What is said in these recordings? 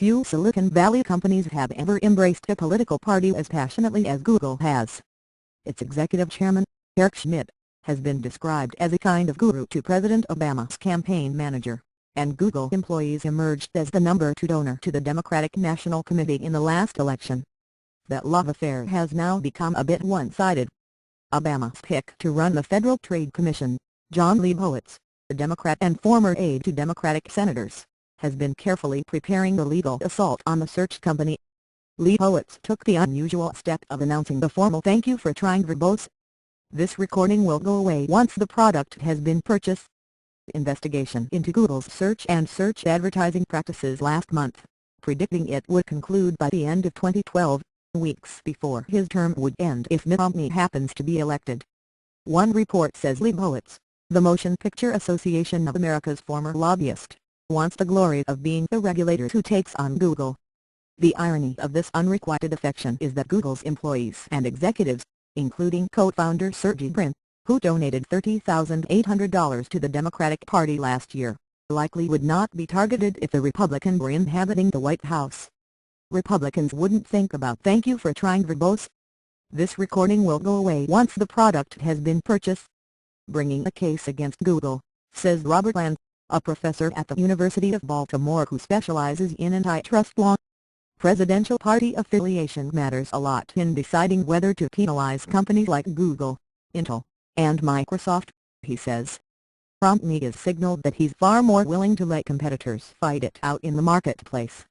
Few Silicon Valley companies have ever embraced a political party as passionately as Google has. Its executive chairman, Eric Schmidt, has been described as a kind of guru to President Obama's campaign manager, and Google employees emerged as the number 2 donor to the Democratic National Committee in the last election. That love affair has now become a bit one-sided. Obama's pick to run the Federal Trade Commission, John Leibowitz, a Democrat and former aide to Democratic senators, has been carefully preparing the legal assault on the search company. Leibowitz took the unusual step of announcing the formal "thank you for trying verbose. This recording will go away once the product has been purchased." Investigation into Google's search and search advertising practices last month, predicting it would conclude by the end of 2012, weeks before his term would end if Mitt Romney happens to be elected. One report says Leibowitz, the Motion Picture Association of America's former lobbyist, wants the glory of being the regulator who takes on Google. The irony of this unrequited affection is that Google's employees and executives, including co-founder Sergey Brin, who donated $30,800 to the Democratic Party last year, likely would not be targeted if the Republican were inhabiting the White House. Republicans wouldn't think about "thank you for trying verbose. This recording will go away once the product has been purchased." Bringing a case against Google, says Robert Land, a professor at the University of Baltimore who specializes in antitrust law. Presidential party affiliation matters a lot in deciding whether to penalize companies like Google, Intel, and Microsoft, he says. Romney has signaled that he's far more willing to let competitors fight it out in the marketplace.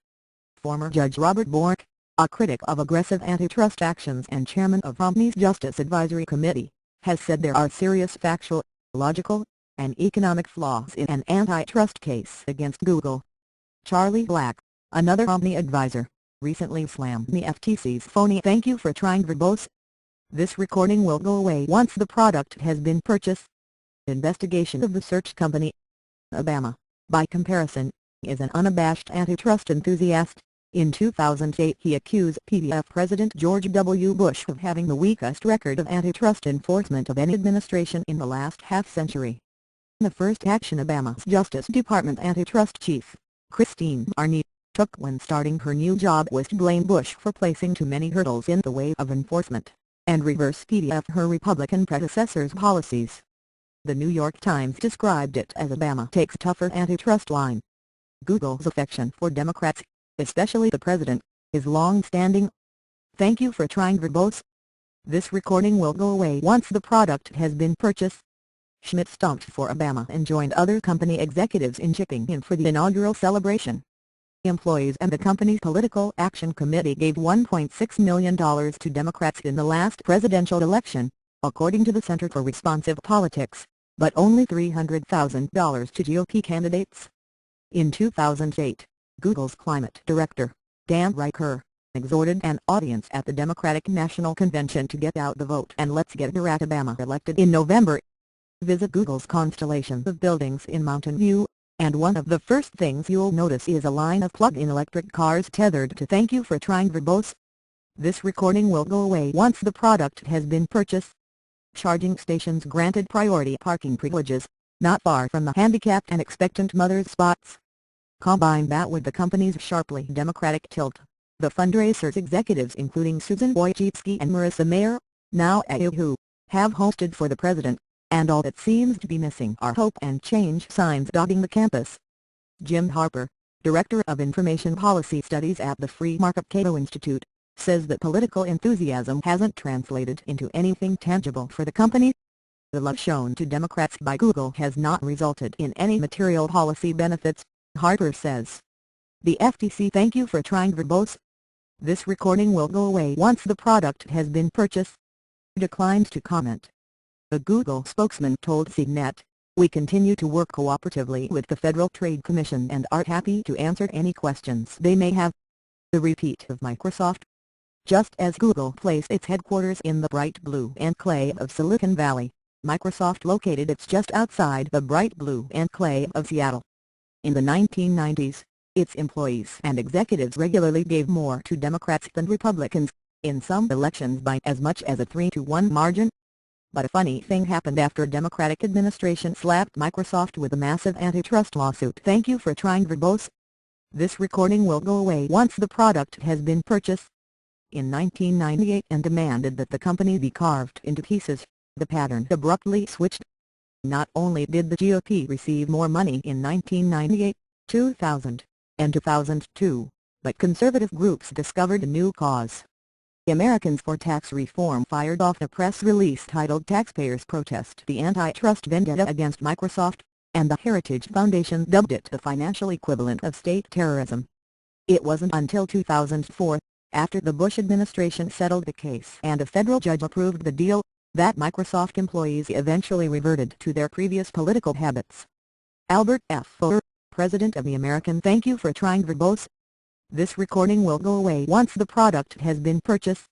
Former Judge Robert Bork, a critic of aggressive antitrust actions and chairman of Romney's Justice Advisory Committee, has said there are serious factual, logical, and economic flaws in an antitrust case against Google. Charlie Black, another Romney advisor, recently slammed the FTC's phony "thank you for trying verbose. This recording will go away once the product has been purchased." Investigation of the search company. Obama, by comparison, is an unabashed antitrust enthusiast. In 2008 he accused PBF President George W. Bush of having the weakest record of antitrust enforcement of any administration in the last half-century. The first action Obama's Justice Department antitrust chief, Christine Arney, took when starting her new job was to blame Bush for placing too many hurdles in the way of enforcement, and reverse PBF her Republican predecessor's policies. The New York Times described it as Obama takes tougher antitrust line. Google's affection for Democrats, especially the president, is long-standing. "Thank you for trying verbose. This recording will go away once the product has been purchased." Schmidt stumped for Obama and joined other company executives in chipping in for the inaugural celebration. Employees and the company's Political Action Committee gave $1.6 million to Democrats in the last presidential election, according to the Center for Responsive Politics, but only $300,000 to GOP candidates. In 2008, Google's climate director, Dan Riker, exhorted an audience at the Democratic National Convention to get out the vote and let's get Barack Obama elected in November. Visit Google's constellation of buildings in Mountain View, and one of the first things you'll notice is a line of plug-in electric cars tethered to "thank you for trying verbose. This recording will go away once the product has been purchased." Charging stations granted priority parking privileges, not far from the handicapped and expectant mothers' spots. Combine that with the company's sharply Democratic tilt. The fundraiser's executives including Susan Wojcicki and Marissa Mayer, now at Yahoo, have hosted for the president, and all that seems to be missing are hope and change signs dotting the campus. Jim Harper, Director of Information Policy Studies at the Free Market Cato Institute, says that political enthusiasm hasn't translated into anything tangible for the company. The love shown to Democrats by Google has not resulted in any material policy benefits, Harper says. The FTC "thank you for trying verbose. This recording will go away once the product has been purchased." declined to comment. The Google spokesman told CNET, "We continue to work cooperatively with the Federal Trade Commission and are happy to answer any questions they may have." The repeat of Microsoft. Just as Google placed its headquarters in the bright blue enclave of Silicon Valley, Microsoft located its just outside the bright blue enclave of Seattle. In the 1990s, its employees and executives regularly gave more to Democrats than Republicans, in some elections by as much as a 3-to-1 margin. But a funny thing happened after a Democratic administration slapped Microsoft with a massive antitrust lawsuit. "Thank you for trying verbose. This recording will go away once the product has been purchased. In 1998 and demanded that the company be carved into pieces, the pattern abruptly switched. Not only did the GOP receive more money in 1998, 2000, and 2002, but conservative groups discovered a new cause. Americans for Tax Reform fired off a press release titled "Taxpayers Protest the Antitrust Vendetta Against Microsoft," and the Heritage Foundation dubbed it the financial equivalent of state terrorism. It wasn't until 2004, after the Bush administration settled the case and a federal judge approved the deal, that Microsoft employees eventually reverted to their previous political habits. Albert F. Fuller, president of the American Thank You for Trying Verbose. This recording will go away once the product has been purchased.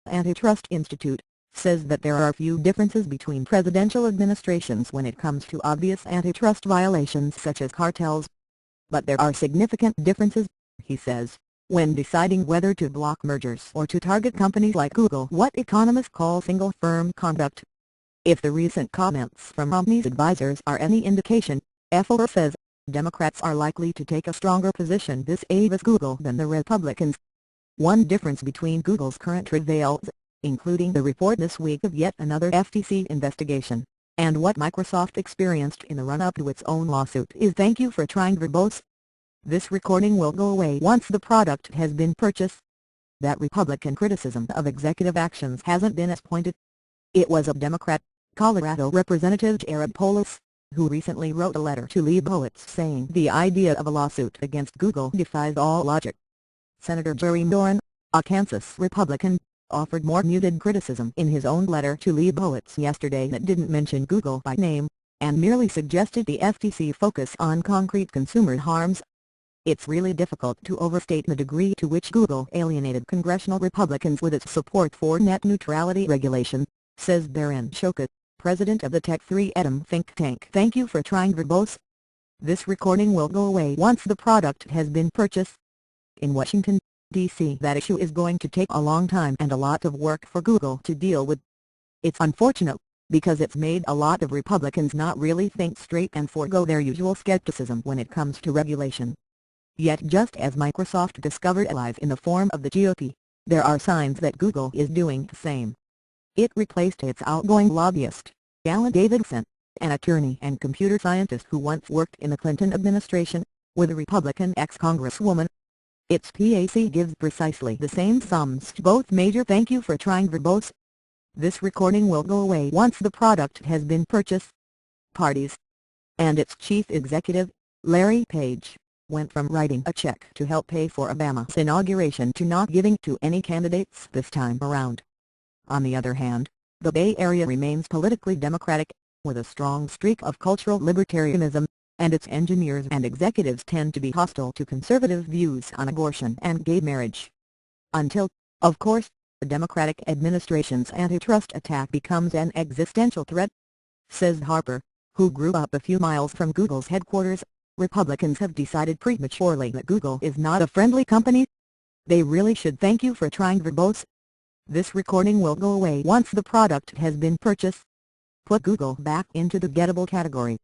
Antitrust Institute says that there are few differences between presidential administrations when it comes to obvious antitrust violations such as cartels. But there are significant differences, he says, when deciding whether to block mergers or to target companies like Google, what economists call single-firm conduct. If the recent comments from Romney's advisors are any indication, Fuller says, Democrats are likely to take a stronger position this eve as Google than the Republicans. One difference between Google's current travails, including the report this week of yet another FTC investigation, and what Microsoft experienced in the run-up to its own lawsuit is "Thank you for trying verbose." This recording will go away once the product has been purchased. That Republican criticism of executive actions hasn't been as pointed. It was a Democrat, Colorado Representative Jared Polis, who recently wrote a letter to Leibowitz saying the idea of a lawsuit against Google defies all logic. Senator Jerry Doran, a Kansas Republican, offered more muted criticism in his own letter to Leibowitz yesterday that didn't mention Google by name, and merely suggested the FTC focus on concrete consumer harms. It's really difficult to overstate the degree to which Google alienated congressional Republicans with its support for net neutrality regulation, says Baron Shokut, president of the Tech3Edom think tank. Thank you for trying verbose. This recording will go away once the product has been purchased. In Washington, D.C. that issue is going to take a long time and a lot of work for Google to deal with. It's unfortunate, because it's made a lot of Republicans not really think straight and forego their usual skepticism when it comes to regulation. Yet just as Microsoft discovered allies in the form of the GOP, there are signs that Google is doing the same. It replaced its outgoing lobbyist, Alan Davidson, an attorney and computer scientist who once worked in the Clinton administration, with a Republican ex-congresswoman. Its PAC gives precisely the same sums to both major. Thank you for trying verbose. This recording will go away once the product has been purchased. Parties and its chief executive, Larry Page, went from writing a check to help pay for Obama's inauguration to not giving to any candidates this time around. On the other hand, the Bay Area remains politically Democratic, with a strong streak of cultural libertarianism, and its engineers and executives tend to be hostile to conservative views on abortion and gay marriage. Until, of course, the Democratic administration's antitrust attack becomes an existential threat. Says Harper, who grew up a few miles from Google's headquarters, Republicans have decided prematurely that Google is not a friendly company. They really should thank you for trying verbose. This recording will go away once the product has been purchased. Put Google back into the gettable category.